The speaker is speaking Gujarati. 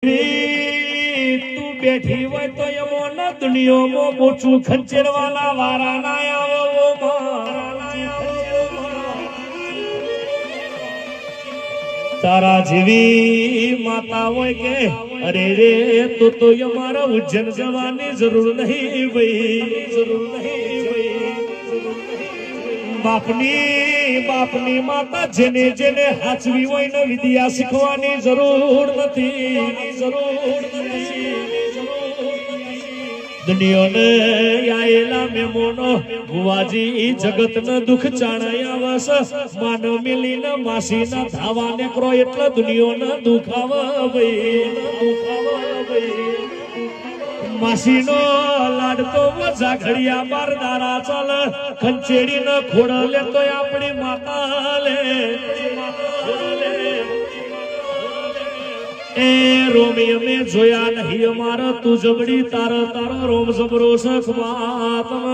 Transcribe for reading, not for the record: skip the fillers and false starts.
તું બેઠી હોય તો એમો ન દુનિયામાં મોચું ખંચેરવાના વારા ના આવો તારા જેવી માતા હોય કે અરે રે તો અમારા ઉજ્જૈન જવાની જરૂર નહીં ભાઈ જરૂર નહીં ભાઈ બાપની માતા જેને જેને હાચવી હોય ને વિદ્યા શીખવાની જરૂર નથી દુનિયાને આયેલા મેમોનો ભુવાજી જગતના દુઃખ ચાણાયા વસ માનવ મિલીના માસીના ધાવાને કરો એટલે દુનિયાના દુખાવા ભાઈ માસીનો લાડતો વજા ઘડિયા બાર દારા ચાલ ખંચેડી ન ખોડલે તો આપણી માતા લે એ રોમી અમે જોયા નહીં અમારા તું જબડી તારો રોમ જબરો સખ માતમ